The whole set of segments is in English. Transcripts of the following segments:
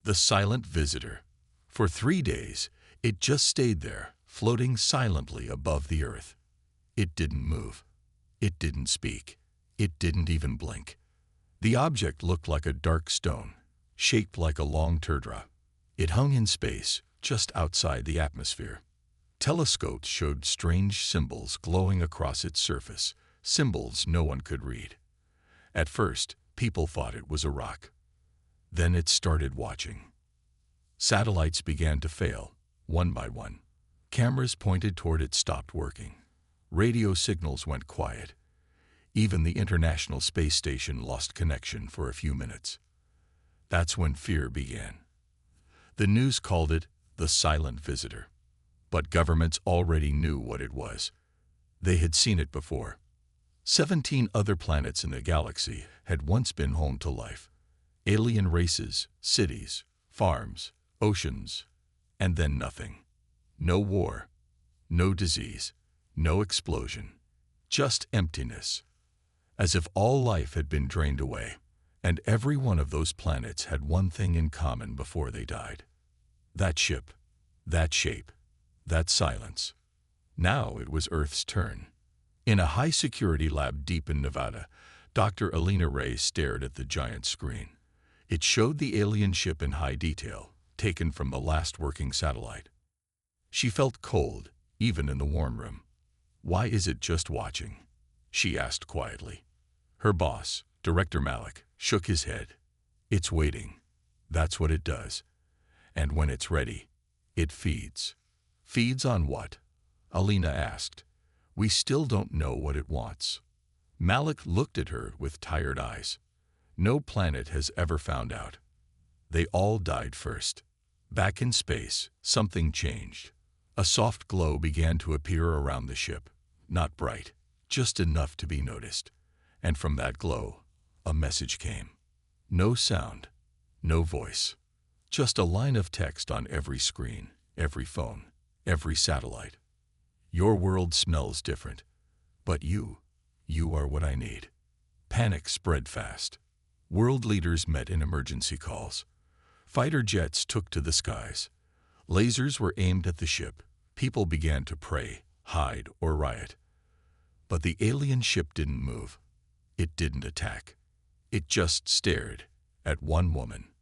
The silent visitor. For 3 days, it just stayed there, floating silently above the earth. It didn't move. It didn't speak. It didn't even blink. The object looked like a dark stone, shaped like a long teardrop. It hung in space, just outside the atmosphere. Telescopes showed strange symbols glowing across its surface, symbols no one could read. At first, people thought it was a rock. Then it started watching. Satellites began to fail, one by one. Cameras pointed toward it stopped working. Radio signals went quiet. Even the International Space Station lost connection for a few minutes. That's when fear began. The news called it the silent visitor. But governments already knew what it was. They had seen it before. 17 other planets in the galaxy had once been home to life. Alien races, cities, farms, oceans, and then nothing. No war, no disease, no explosion, just emptiness. As if all life had been drained away, and every one of those planets had one thing in common before they died. That ship, that shape, that silence. Now it was Earth's turn. In a high-security lab deep in Nevada, Dr. Alina Ray stared at the giant screen. It showed the alien ship in high detail, taken from the last working satellite. She felt cold, even in the warm room. "Why is it just watching?" she asked quietly. Her boss, Director Malik, shook his head. "It's waiting. That's what it does. And when it's ready, it feeds." "Feeds on what?" Alina asked. "We still don't know what it wants." Malik looked at her with tired eyes. "No planet has ever found out. They all died first." Back in space, something changed. A soft glow began to appear around the ship. Not bright, just enough to be noticed. And from that glow, a message came. No sound, no voice. Just a line of text on every screen, every phone, every satellite. "Your world smells different, but you are what I need." Panic spread fast. World leaders met in emergency calls. Fighter jets took to the skies. Lasers were aimed at the ship. People began to pray, hide, or riot. But the alien ship didn't move. It didn't attack. It just stared at one woman,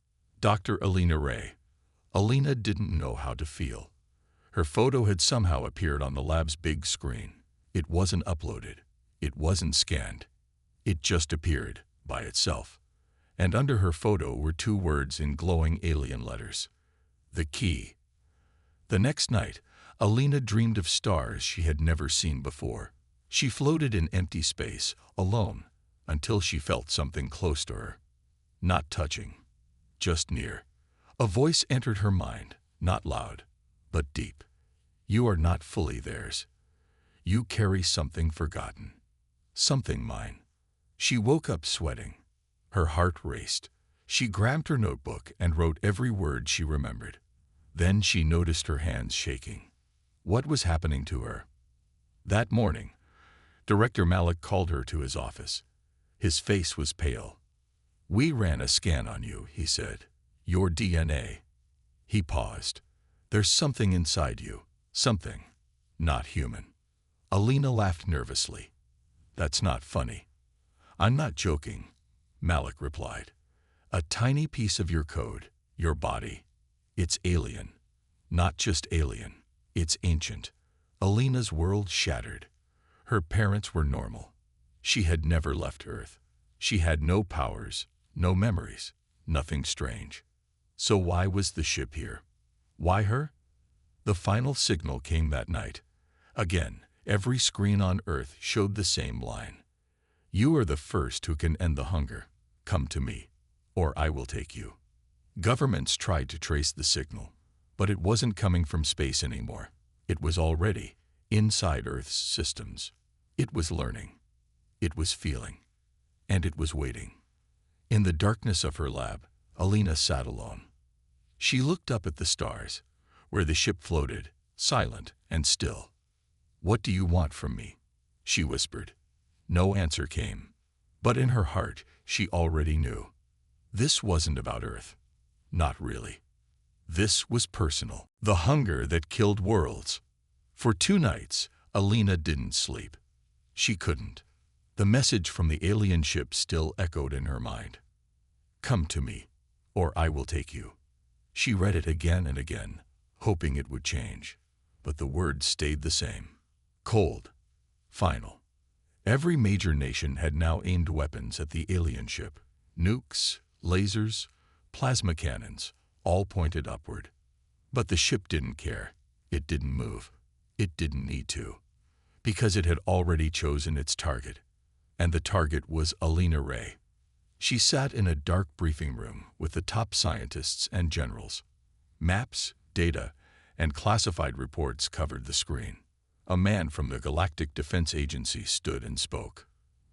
Dr. Alina Ray. Alina didn't know how to feel. Her photo had somehow appeared on the lab's big screen. It wasn't uploaded. It wasn't scanned. It just appeared by itself. And under her photo were 2 words in glowing alien letters. The key. The next night, Alina dreamed of stars she had never seen before. She floated in empty space, alone, until she felt something close to her. Not touching, just near. A voice entered her mind, not loud, but deep. "You are not fully theirs. You carry something forgotten. Something mine." She woke up sweating. Her heart raced. She grabbed her notebook and wrote every word she remembered. Then she noticed her hands shaking. What was happening to her? That morning, Director Malik called her to his office. His face was pale. "We ran a scan on you," he said. "Your DNA." He paused. "There's something inside you. Something not human." Alina laughed nervously. "That's not funny." "I'm not joking," Malik replied. "A tiny piece of your code, your body. It's alien. Not just alien. It's ancient." Alina's world shattered. Her parents were normal. She had never left Earth. She had no powers, no memories, nothing strange. So why was the ship here? Why her? The final signal came that night. Again, every screen on Earth showed the same line. "You are the first who can end the hunger. Come to me, or I will take you." Governments tried to trace the signal, but it wasn't coming from space anymore. It was already inside Earth's systems. It was learning. It was feeling. And it was waiting. In the darkness of her lab, Alina sat alone. She looked up at the stars, where the ship floated, silent and still. "What do you want from me?" she whispered. No answer came. But in her heart, she already knew. This wasn't about Earth. Not really. This was personal. The hunger that killed worlds. For 2 nights, Alina didn't sleep. She couldn't. The message from the alien ship still echoed in her mind. Come to me, or I will take you. She read it again and again, hoping it would change. But the words stayed the same. Cold. Final. Every major nation had now aimed weapons at the alien ship. Nukes, lasers, plasma cannons, all pointed upward. But the ship didn't care. It didn't move. It didn't need to. Because it had already chosen its target. And the target was Alina Ray. She sat in a dark briefing room with the top scientists and generals. Maps, data, and classified reports covered the screen. A man from the Galactic Defense Agency stood and spoke.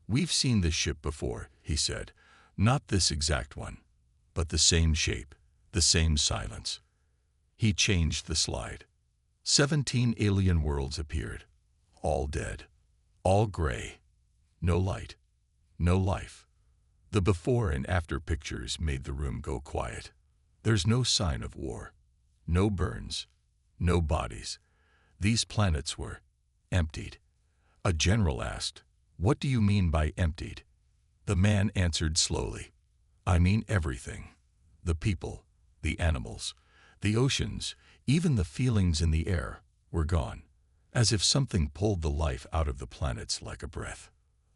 We've seen this ship before, he said. Not this exact one, but the same shape, the same silence. He changed the slide. 17 alien worlds appeared. All dead. All gray. No light. No life. The before and after pictures made the room go quiet. There's no sign of war. No burns. No bodies. These planets were emptied. A general asked, "What do you mean by emptied?" The man answered slowly, "I mean everything. The people, the animals, the oceans, even the feelings in the air were gone, as if something pulled the life out of the planets like a breath."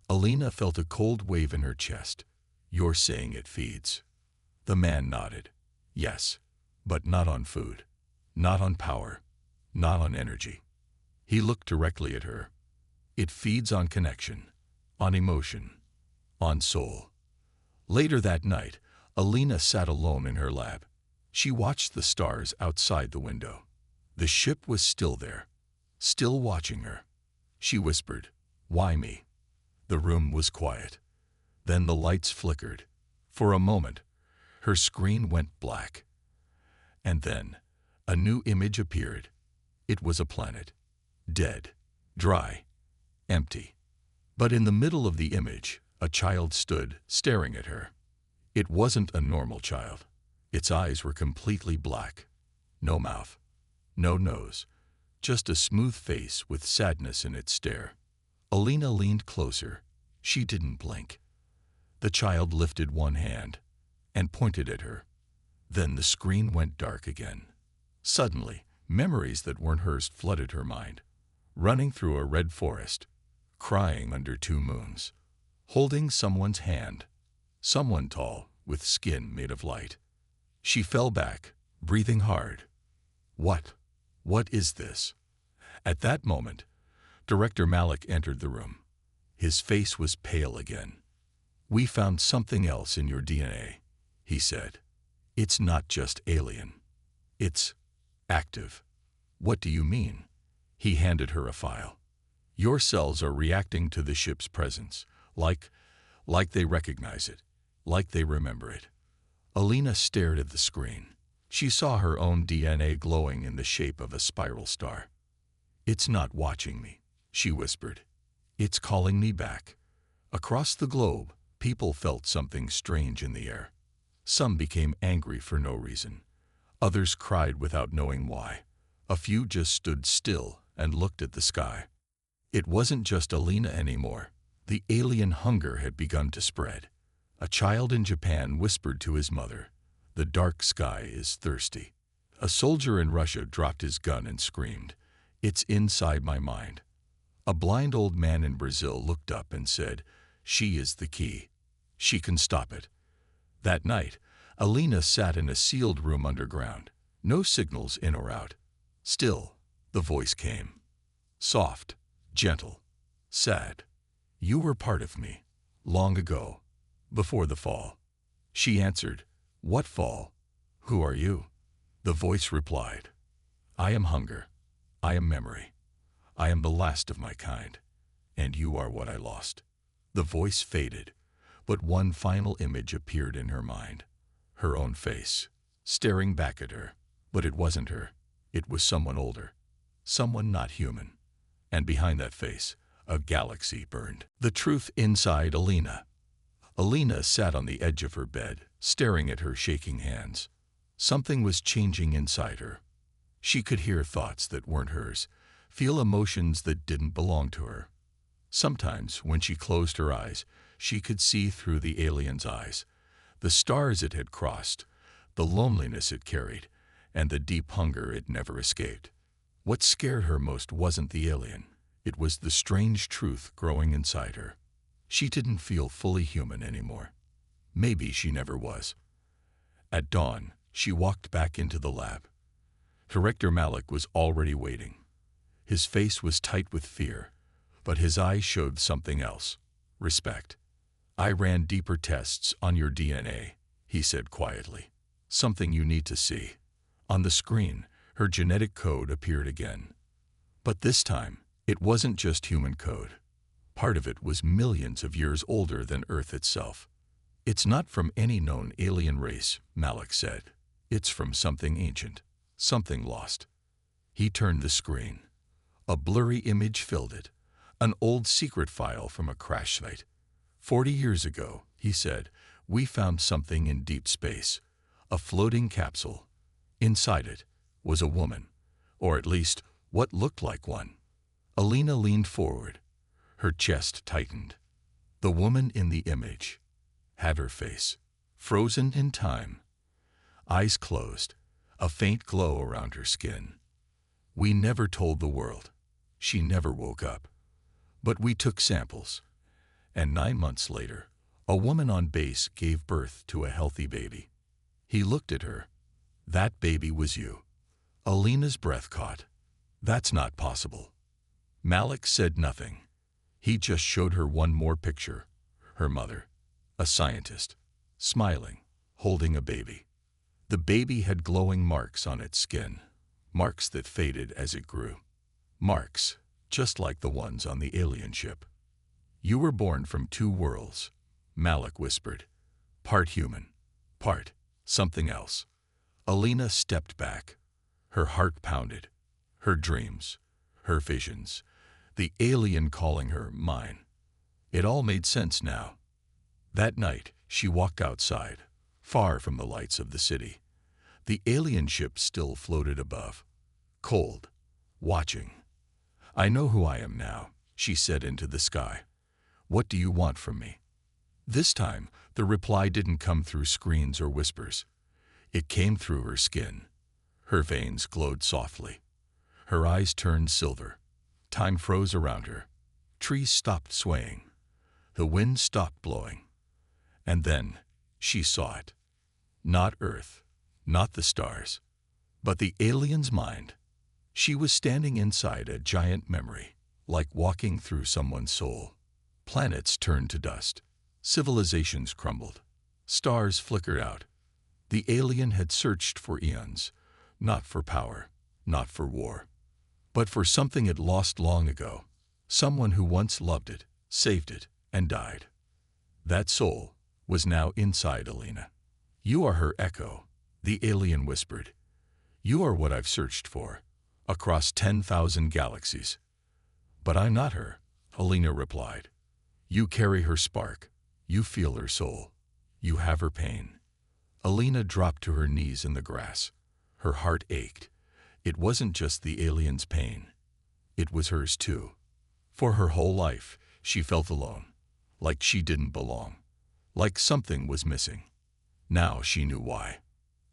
Alina felt a cold wave in her chest. "You're saying it feeds?" The man nodded. "Yes, but not on food, not on power, not on energy." He looked directly at her. "It feeds on connection, on emotion, on soul." Later that night, Alina sat alone in her lab. She watched the stars outside the window. The ship was still there, still watching her. She whispered, "Why me?" The room was quiet. Then the lights flickered. For a moment, her screen went black. And then, a new image appeared. It was a planet. Dead, dry, empty. But in the middle of the image, a child stood, staring at her. It wasn't a normal child. Its eyes were completely black. No mouth, no nose, just a smooth face with sadness in its stare. Alina leaned closer. She didn't blink. The child lifted one hand and pointed at her. Then the screen went dark again. Suddenly, memories that weren't hers flooded her mind. Running through a red forest, crying under 2 moons, holding someone's hand, someone tall with skin made of light. She fell back, breathing hard. What is this? At that moment, Director Malik entered the room. His face was pale again. "We found something else in your DNA," he said. "It's not just alien. It's active." "What do you mean?" He handed her a file. "Your cells are reacting to the ship's presence, like they recognize it, like they remember it." Alina stared at the screen. She saw her own DNA glowing in the shape of a spiral star. "It's not watching me," she whispered. "It's calling me back." Across the globe, people felt something strange in the air. Some became angry for no reason. Others cried without knowing why. A few just stood still and looked at the sky. It wasn't just Alina anymore. The alien hunger had begun to spread. A child in Japan whispered to his mother, "The dark sky is thirsty." A soldier in Russia dropped his gun and screamed, "It's inside my mind." A blind old man in Brazil looked up and said, "She is the key. She can stop it." That night, Alina sat in a sealed room underground. No signals in or out. Still, the voice came. Soft, gentle, sad. "You were part of me, long ago, before the fall." She answered, "What fall? Who are you?" The voice replied, "I am hunger. I am memory. I am the last of my kind, and you are what I lost." The voice faded, but one final image appeared in her mind. Her own face, staring back at her. But it wasn't her. It was someone older, someone not human. And behind that face, a galaxy burned. The truth inside Alina. Alina sat on the edge of her bed, staring at her shaking hands. Something was changing inside her. She could hear thoughts that weren't hers, feel emotions that didn't belong to her. Sometimes, when she closed her eyes, she could see through the alien's eyes, the stars it had crossed, the loneliness it carried, and the deep hunger it never escaped. What scared her most wasn't the alien. It was the strange truth growing inside her. She didn't feel fully human anymore. Maybe she never was. At dawn, she walked back into the lab. Director Malik was already waiting. His face was tight with fear, but his eyes showed something else: respect. "I ran deeper tests on your DNA," he said quietly. "Something you need to see." On the screen, her genetic code appeared again. But this time, it wasn't just human code. Part of it was millions of years older than Earth itself. "It's not from any known alien race," Malik said. "It's from something ancient, something lost." He turned the screen. A blurry image filled it, an old secret file from a crash site. 40 years ago, he said, we found something in deep space, a floating capsule. Inside it was a woman, or at least what looked like one. Alina leaned forward. Her chest tightened. The woman in the image had her face frozen in time, eyes closed, a faint glow around her skin. "We never told the world. She never woke up. But we took samples. And 9 months later, a woman on base gave birth to a healthy baby." He looked at her. "That baby was you." Alina's breath caught. "That's not possible." Malik said nothing. He just showed her one more picture. Her mother, a scientist, smiling, holding a baby. The baby had glowing marks on its skin, marks that faded as it grew. Marks, just like the ones on the alien ship. "You were born from two worlds," Malik whispered. "Part human, part something else." Alina stepped back. Her heart pounded. Her dreams, her visions, the alien calling her mine. It all made sense now. That night, she walked outside, far from the lights of the city. The alien ship still floated above, cold, watching. "I know who I am now," she said into the sky. "What do you want from me?" This time, the reply didn't come through screens or whispers. It came through her skin. Her veins glowed softly. Her eyes turned silver. Time froze around her. Trees stopped swaying. The wind stopped blowing. And then she saw it. Not Earth, not the stars, but the alien's mind. She was standing inside a giant memory, like walking through someone's soul. Planets turned to dust. Civilizations crumbled. Stars flickered out. The alien had searched for eons, not for power, not for war, but for something it lost long ago, someone who once loved it, saved it, and died. That soul was now inside Alina. "You are her echo," the alien whispered. "You are what I've searched for, across 10,000 galaxies." "But I'm not her," Alina replied. "You carry her spark. You feel her soul. You have her pain." Alina dropped to her knees in the grass. Her heart ached. It wasn't just the alien's pain. It was hers too. For her whole life, she felt alone, like she didn't belong, like something was missing. Now she knew why.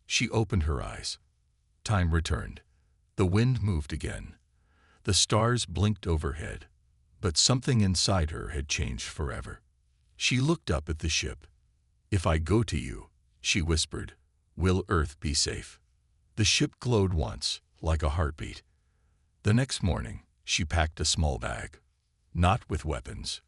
She opened her eyes. Time returned. The wind moved again. The stars blinked overhead, but something inside her had changed forever. She looked up at the ship. "If I go to you," she whispered, "will Earth be safe?" The ship glowed once, like a heartbeat. The next morning, she packed a small bag. Not with weapons,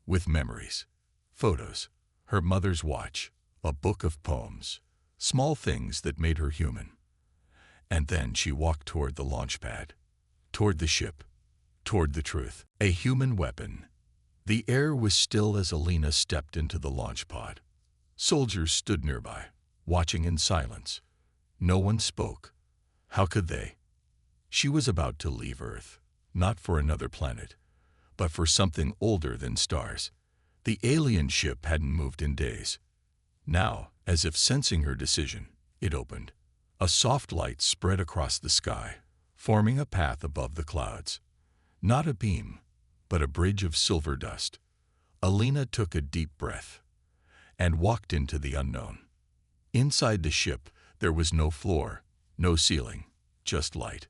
with memories, photos, her mother's watch, a book of poems, small things that made her human. And then she walked toward the launch pad, toward the ship, toward the truth. A human weapon. The air was still as Alina stepped into the launch pod. Soldiers stood nearby, watching in silence. No one spoke. How could they? She was about to leave Earth, not for another planet, but for something older than stars. The alien ship hadn't moved in days. Now, as if sensing her decision, it opened. A soft light spread across the sky, forming a path above the clouds. Not a beam, but a bridge of silver dust. Alina took a deep breath and walked into the unknown. Inside the ship, there was no floor, no ceiling, just light.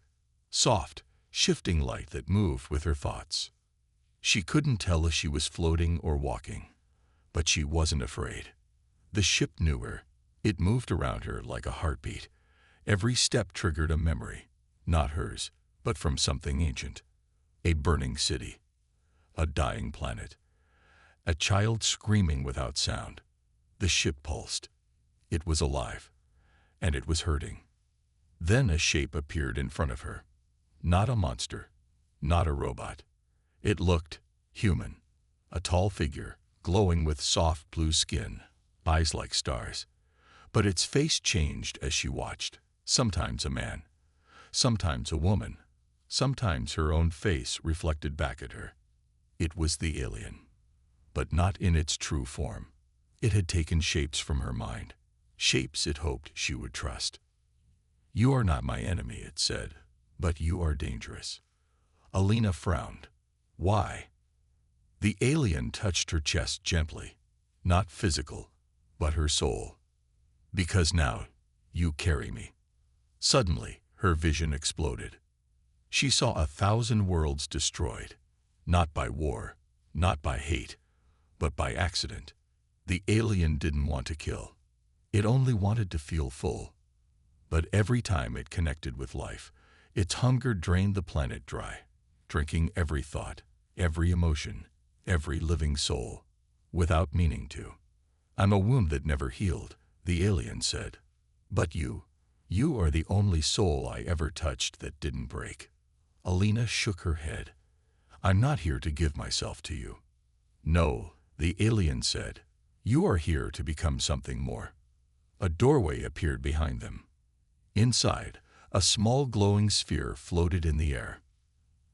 Soft, shifting light that moved with her thoughts. She couldn't tell if she was floating or walking, but she wasn't afraid. The ship knew her. It moved around her like a heartbeat. Every step triggered a memory, not hers, but from something ancient. A burning city, a dying planet, a child screaming without sound. The ship pulsed. It was alive, and it was hurting. Then a shape appeared in front of her. Not a monster, not a robot. It looked human, a tall figure, glowing with soft blue skin, eyes like stars. But its face changed as she watched. Sometimes a man, sometimes a woman, sometimes her own face reflected back at her. It was the alien, but not in its true form. It had taken shapes from her mind, shapes it hoped she would trust. "You are not my enemy," it said, "but you are dangerous." Alina frowned. Why? The alien touched her chest gently, not physical, but her soul. "Because now you carry me." Suddenly, her vision exploded. She saw 1,000 worlds destroyed, not by war, not by hate, but by accident. The alien didn't want to kill. It only wanted to feel full. But every time it connected with life, its hunger drained the planet dry, drinking every thought, every emotion, every living soul, without meaning to. "I'm a wound that never healed," the alien said. "But you are the only soul I ever touched that didn't break." Alina shook her head. "I'm not here to give myself to you." "No," the alien said. "You are here to become something more." A doorway appeared behind them. Inside, a small glowing sphere floated in the air.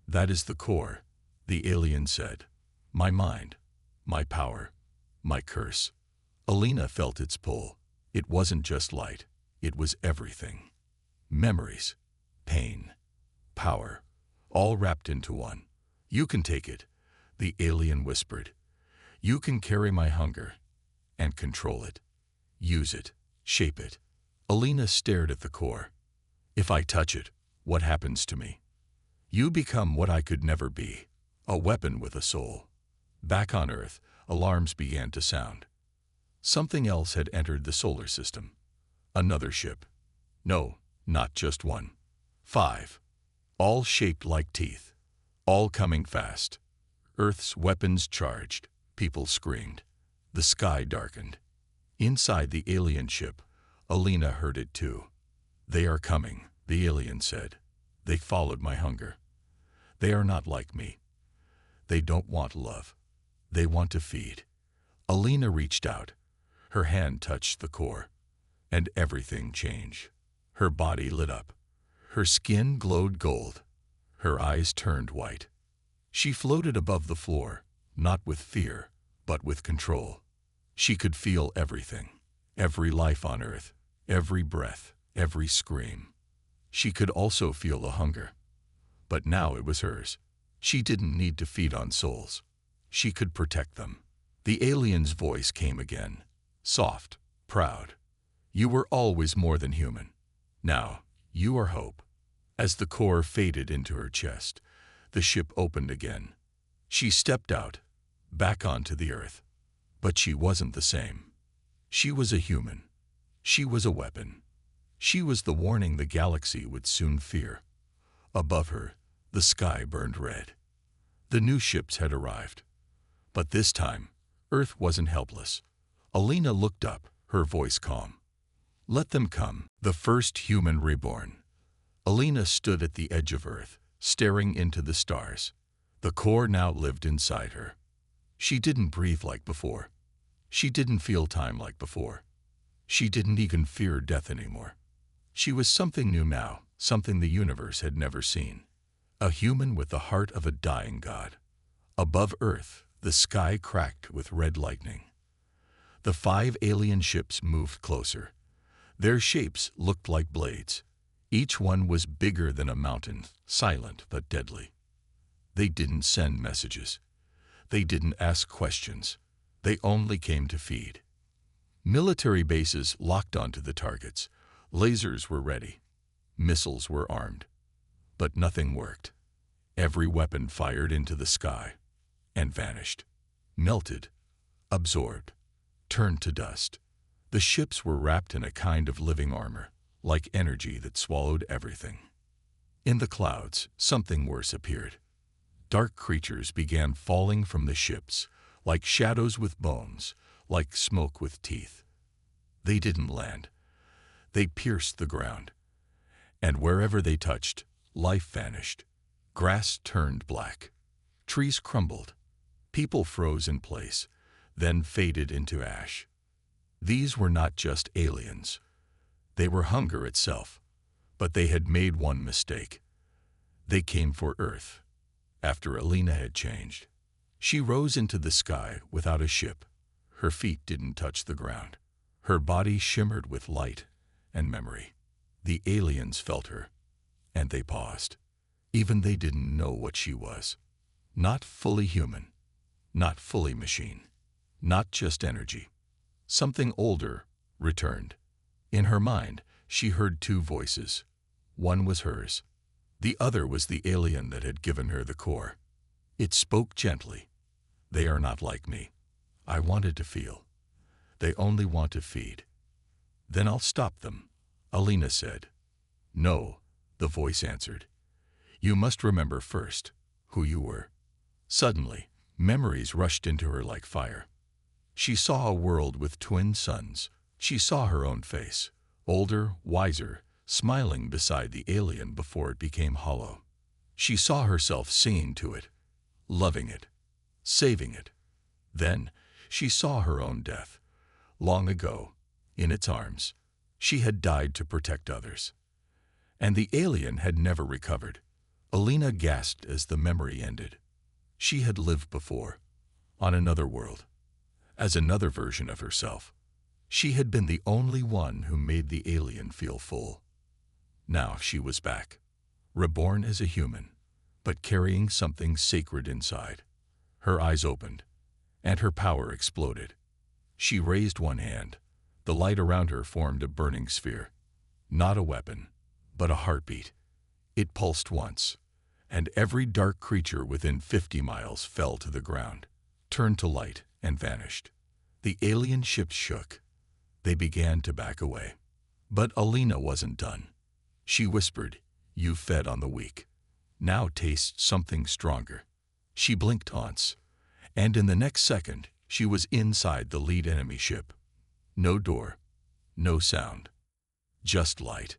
"That is the core," the alien said. "My mind, my power, my curse." Alina felt its pull. It wasn't just light. It was everything. Memories, pain, power, all wrapped into one. "You can take it," the alien whispered. "You can carry my hunger and control it. Use it, shape it." Alina stared at the core. "If I touch it, what happens to me?" "You become what I could never be, a weapon with a soul." Back on Earth, alarms began to sound. Something else had entered the solar system. Another ship. No, not just one. 5. All shaped like teeth. All coming fast. Earth's weapons charged. People screamed. The sky darkened. Inside the alien ship, Alina heard it too. "They are coming," the alien said. "They followed my hunger. They are not like me. They don't want love. They want to feed." Alina reached out. Her hand touched the core, and everything changed. Her body lit up. Her skin glowed gold. Her eyes turned white. She floated above the floor, not with fear, but with control. She could feel everything, every life on Earth, every breath, every scream. She could also feel the hunger. But now it was hers. She didn't need to feed on souls. She could protect them. The alien's voice came again, soft, proud. "You were always more than human. Now, you are hope." As the core faded into her chest, the ship opened again. She stepped out, back onto the Earth. But she wasn't the same. She was a human. She was a weapon. She was the warning the galaxy would soon fear. Above her, the sky burned red. The new ships had arrived. But this time, Earth wasn't helpless. Alina looked up, her voice calm. "Let them come, the first human reborn." Alina stood at the edge of Earth, staring into the stars. The core now lived inside her. She didn't breathe like before. She didn't feel time like before. She didn't even fear death anymore. She was something new now, something the universe had never seen. A human with the heart of a dying god. Above Earth, the sky cracked with red lightning. The 5 alien ships moved closer. Their shapes looked like blades. Each one was bigger than a mountain, silent but deadly. They didn't send messages. They didn't ask questions. They only came to feed. Military bases locked onto the targets. Lasers were ready. Missiles were armed. But nothing worked. Every weapon fired into the sky and vanished, melted, absorbed, turned to dust. The ships were wrapped in a kind of living armor, like energy that swallowed everything. In the clouds, something worse appeared. Dark creatures began falling from the ships, like shadows with bones, like smoke with teeth. They didn't land. They pierced the ground. And wherever they touched, life vanished. Grass turned black. Trees crumbled. People froze in place, then faded into ash. These were not just aliens. They were hunger itself. But they had made one mistake. They came for Earth. After Alina had changed, she rose into the sky without a ship. Her feet didn't touch the ground. Her body shimmered with light and memory. The aliens felt her, and they paused. Even they didn't know what she was. Not fully human, not fully machine, not just energy. Something older returned. In her mind, she heard two voices. One was hers. The other was the alien that had given her the core. It spoke gently. They are not like me. I wanted to feel. They only want to feed. Then I'll stop them, Alina said. No, the voice answered. You must remember first who you were. Suddenly, memories rushed into her like fire. She saw a world with twin suns. She saw her own face, older, wiser, smiling beside the alien before it became hollow. She saw herself singing to it, loving it, saving it. Then she saw her own death. Long ago, in its arms, she had died to protect others. And the alien had never recovered. Alina gasped as the memory ended. She had lived before, on another world, as another version of herself. She had been the only one who made the alien feel full. Now she was back, reborn as a human, but carrying something sacred inside. Her eyes opened, and her power exploded. She raised one hand. The light around her formed a burning sphere. Not a weapon, but a heartbeat. It pulsed once, and every dark creature within 50 miles fell to the ground, turned to light, and vanished. The alien ships shook. They began to back away. But Alina wasn't done. She whispered, "You fed on the weak. Now taste something stronger." She blinked once, and in the next second, she was inside the lead enemy ship. No door, no sound, just light.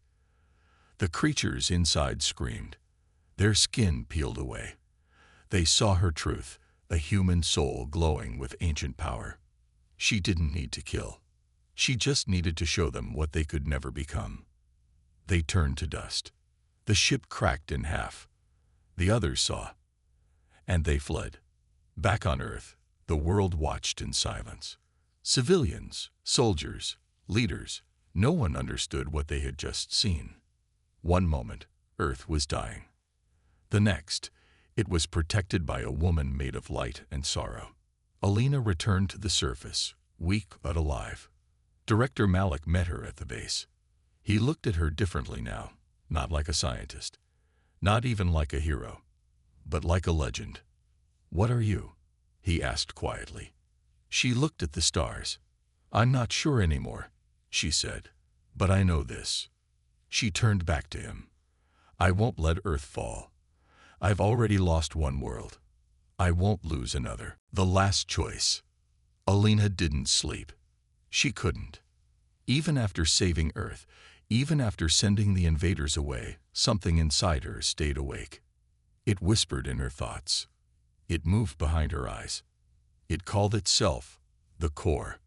The creatures inside screamed. Their skin peeled away. They saw her truth, a human soul glowing with ancient power. She didn't need to kill. She just needed to show them what they could never become. They turned to dust. The ship cracked in half. The others saw, and they fled. Back on Earth, the world watched in silence. Civilians, soldiers, leaders, no one understood what they had just seen. One moment, Earth was dying. The next, it was protected by a woman made of light and sorrow. Alina returned to the surface, weak but alive. Director Malik met her at the base. He looked at her differently now, not like a scientist, not even like a hero, but like a legend. "What are you?" he asked quietly. She looked at the stars. "I'm not sure anymore," she said, "but I know this." She turned back to him. "I won't let Earth fall. I've already lost one world. I won't lose another." The last choice. Alina didn't sleep. She couldn't. Even after saving Earth, even after sending the invaders away, something inside her stayed awake. It whispered in her thoughts. It moved behind her eyes. It called itself the core.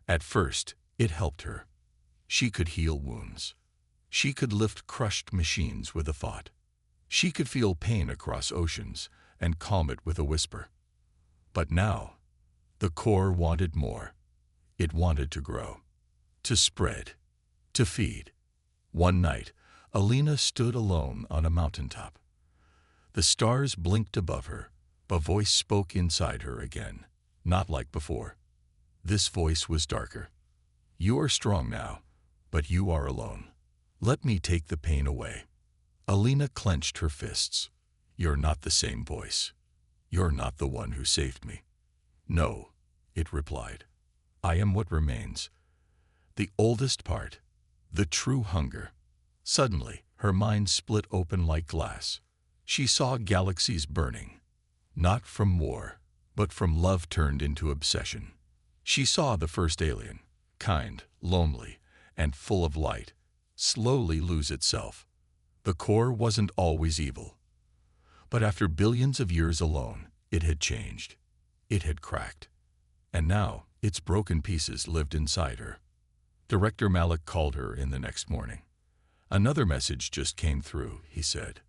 At first, it helped her. She could heal wounds. She could lift crushed machines with a thought. She could feel pain across oceans and calm it with a whisper. But now, the core wanted more. It wanted to grow, to spread. to feed. One night, Alina stood alone on a mountaintop. The stars blinked above her. A voice spoke inside her again, not like before. This voice was darker. You are strong now, but you are alone. Let me take the pain away. Alina clenched her fists. You're not the same voice. You're not the one who saved me. No, it replied. I am what remains. The oldest part, the true hunger. Suddenly, her mind split open like glass. She saw galaxies burning, not from war, but from love turned into obsession. She saw the first alien, kind, lonely, and full of light, slowly lose itself. The core wasn't always evil. But after billions of years alone, it had changed. It had cracked. And now, its broken pieces lived inside her. Director Malik called her in the next morning. Another message just came through, he said.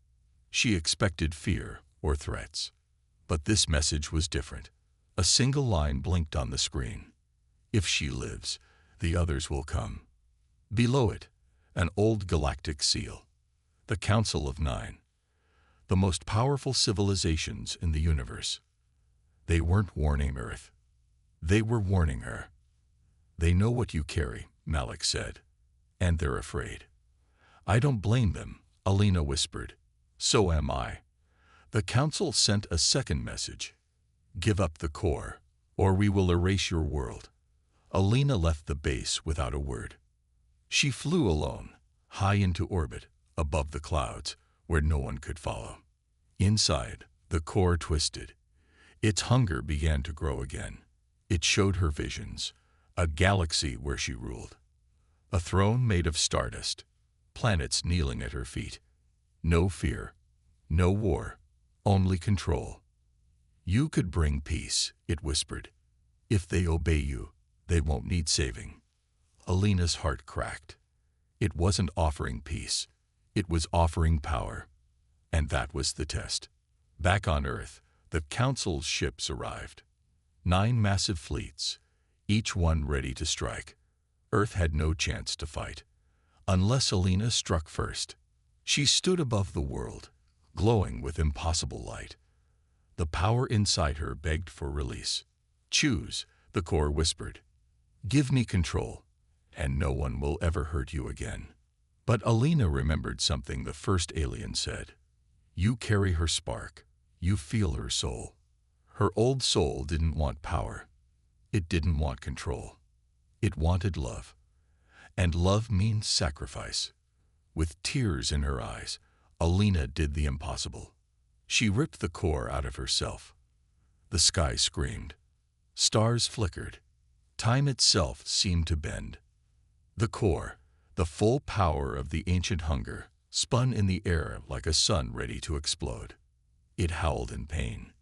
She expected fear or threats. But this message was different. A single line blinked on the screen. If she lives, the others will come. Below it, an old galactic seal. The Council of Nine. The most powerful civilizations in the universe. They weren't warning Earth. They were warning her. They know what you carry, Malik said. And they're afraid. I don't blame them, Alina whispered. So am I. The Council sent a second message. Give up the core, or we will erase your world. Alina left the base without a word. She flew alone, high into orbit, above the clouds, where no one could follow. Inside, the core twisted. Its hunger began to grow again. It showed her visions, a galaxy where she ruled. A throne made of stardust, planets kneeling at her feet. No fear, no war, only control. You could bring peace, it whispered. If they obey you, they won't need saving. Alina's heart cracked. It wasn't offering peace. It was offering power. And that was the test. Back on Earth, the Council's ships arrived. 9 massive fleets, each one ready to strike. Earth had no chance to fight, unless Alina struck first. She stood above the world, glowing with impossible light. The power inside her begged for release. Choose, the core whispered. Give me control, and no one will ever hurt you again. But Alina remembered something the first alien said. You carry her spark. You feel her soul. Her old soul didn't want power. It didn't want control. It wanted love. And love means sacrifice. With tears in her eyes, Alina did the impossible. She ripped the core out of herself. The sky screamed. Stars flickered. Time itself seemed to bend. The core, the full power of the ancient hunger, spun in the air like a sun ready to explode. It howled in pain.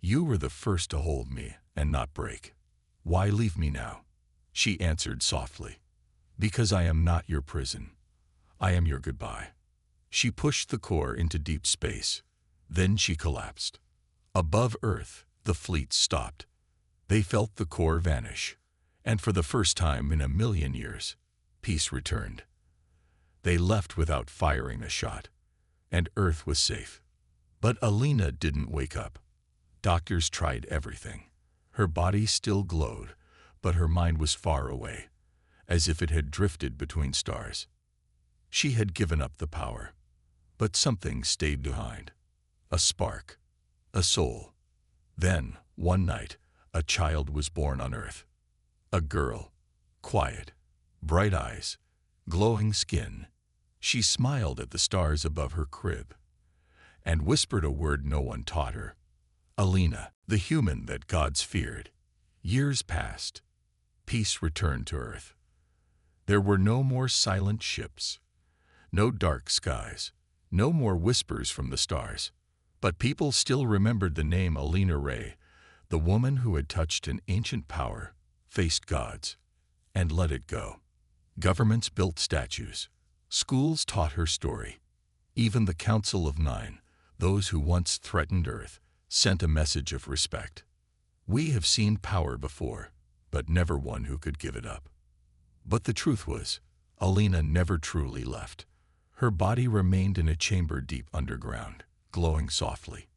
You were the first to hold me and not break. Why leave me now? She answered softly. Because I am not your prison. I am your goodbye. She pushed the core into deep space. Then she collapsed. Above Earth, the fleet stopped. They felt the core vanish. And for the first time in a million years, peace returned. They left without firing a shot. And Earth was safe. But Alina didn't wake up. Doctors tried everything. Her body still glowed, but her mind was far away, as if it had drifted between stars. She had given up the power, but something stayed behind. A spark, a soul. Then, one night, a child was born on Earth. A girl, quiet, bright eyes, glowing skin. She smiled at the stars above her crib and whispered a word no one taught her. Alina, the human that gods feared. Years passed. Peace returned to Earth. There were no more silent ships, no dark skies, no more whispers from the stars. But people still remembered the name Alina Ray, the woman who had touched an ancient power, faced gods, and let it go. Governments built statues. Schools taught her story. Even the Council of Nine, those who once threatened Earth, sent a message of respect. We have seen power before, but never one who could give it up. But the truth was, Alina never truly left. Her body remained in a chamber deep underground, glowing softly.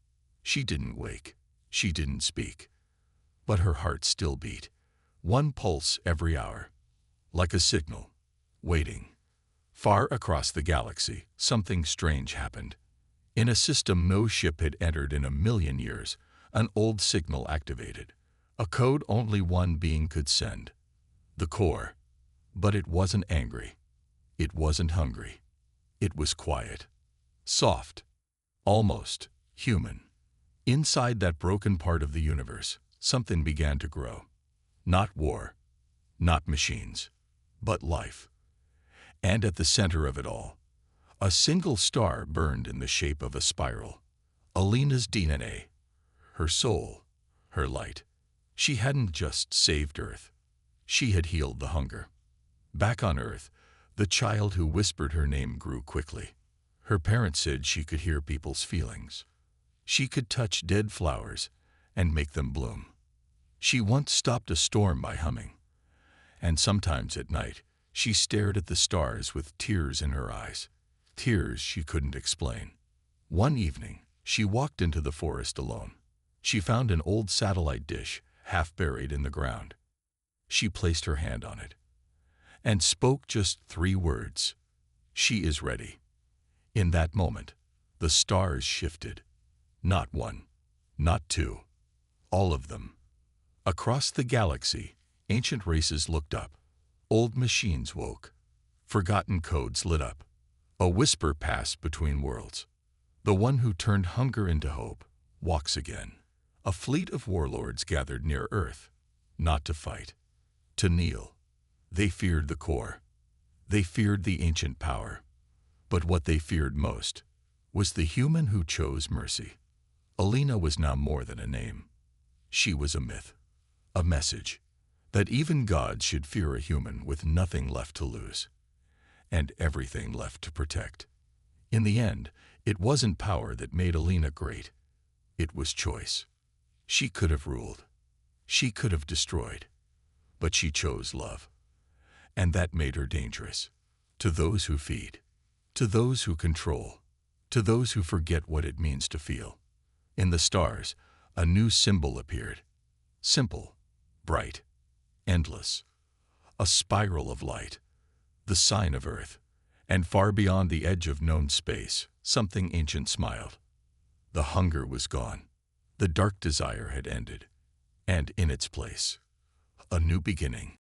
She didn't wake. She didn't speak. But her heart still beat, one pulse every hour, like a signal, waiting. Far across the galaxy, something strange happened. In a system no ship had entered in a million years, an old signal activated, a code only one being could send. The core. But it wasn't angry. It wasn't hungry. It was quiet. Soft. Almost human. Inside that broken part of the universe, something began to grow. Not war, not machines, but life. And at the center of it all, a single star burned in the shape of a spiral. Alina's DNA, her soul, her light. She hadn't just saved Earth. She had healed the hunger. Back on Earth, the child who whispered her name grew quickly. Her parents said she could hear people's feelings. She could touch dead flowers and make them bloom. She once stopped a storm by humming. And sometimes at night, she stared at the stars with tears in her eyes. Tears she couldn't explain. One evening, she walked into the forest alone. She found an old satellite dish, half buried in the ground. She placed her hand on it and spoke just 3 words. She is ready. In that moment, the stars shifted. Not one, not two, all of them. Across the galaxy, ancient races looked up. Old machines woke. Forgotten codes lit up. A whisper passed between worlds. The one who turned hunger into hope walks again. A fleet of warlords gathered near Earth, not to fight, to kneel. They feared the core. They feared the ancient power. But what they feared most was the human who chose mercy. Alina was now more than a name. She was a myth, a message, that even gods should fear a human with nothing left to lose, and everything left to protect. In the end, it wasn't power that made Alina great. It was choice. She could have ruled. She could have destroyed. But she chose love. And that made her dangerous. To those who feed. To those who control. To those who forget what it means to feel. In the stars, a new symbol appeared. Simple, bright, endless. A spiral of light. The sign of Earth. And far beyond the edge of known space, something ancient smiled. The hunger was gone. The dark desire had ended. And in its place, a new beginning.